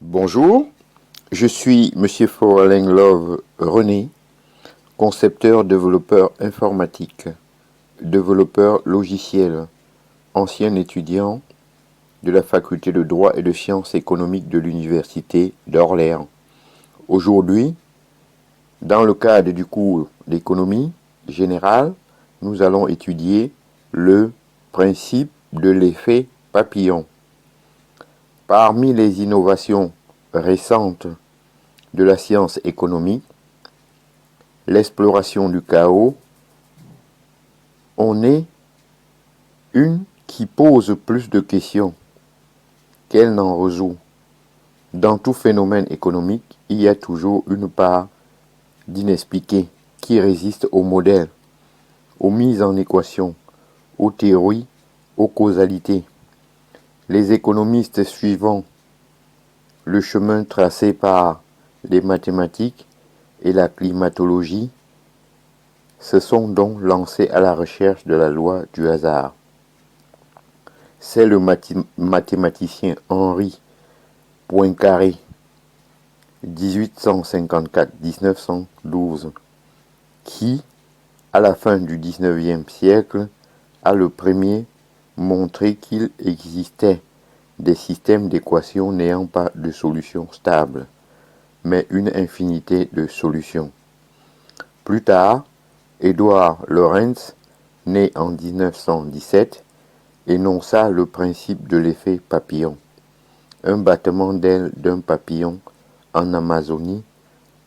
Bonjour, je suis Monsieur Forleng-Love René, concepteur développeur informatique, développeur logiciel, ancien étudiant de la faculté de droit et de sciences économiques de l'université d'Orléans. Aujourd'hui, dans le cadre du cours d'économie générale, nous allons étudier le principe de l'effet papillon. Parmi les innovations récentes de la science économique, l'exploration du chaos, on est une qui pose plus de questions qu'elle n'en résout. Dans tout phénomène économique, il y a toujours une part d'inexpliqué qui résiste aux modèles, aux mises en équation, aux théories, aux causalités. Les économistes suivant le chemin tracé par les mathématiques et la climatologie se sont donc lancés à la recherche de la loi du hasard. C'est le mathématicien Henri Poincaré, 1854-1912, qui, à la fin du XIXe siècle, a le premier montré qu'il existait des systèmes d'équations n'ayant pas de solution stable, mais une infinité de solutions. Plus tard, Édouard Lorenz, né en 1917, énonça le principe de l'effet papillon. Un battement d'aile d'un papillon en Amazonie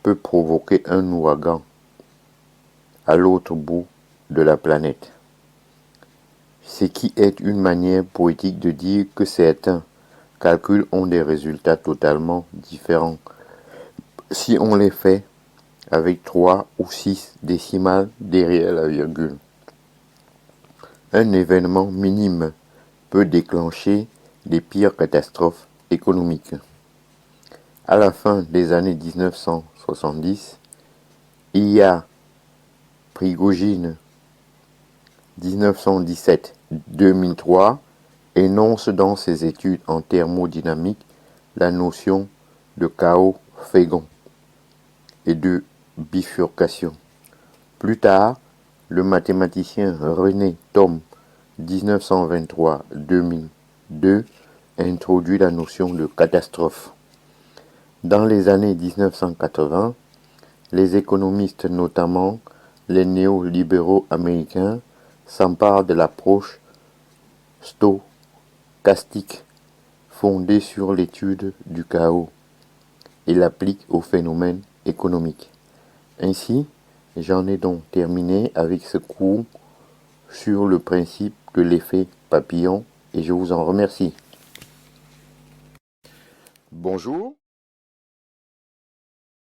peut provoquer un ouragan à l'autre bout de la planète. Ce qui est une manière poétique de dire que certains calculs ont des résultats totalement différents si on les fait avec 3 ou 6 décimales derrière la virgule. Un événement minime peut déclencher les pires catastrophes économiques. À la fin des années 1970, Ilya Prigogine, 1917-2003, énonce dans ses études en thermodynamique la notion de chaos fécond et de bifurcation. Plus tard, le mathématicien René Thom, 1923-2002, introduit la notion de catastrophe. Dans les années 1980, les économistes, notamment les néolibéraux américains, s'emparent de l'approche stochastique fondée sur l'étude du chaos et l'appliquent aux phénomènes économiques. Ainsi, j'en ai donc terminé avec ce cours sur le principe de l'effet papillon et je vous en remercie. Bonjour.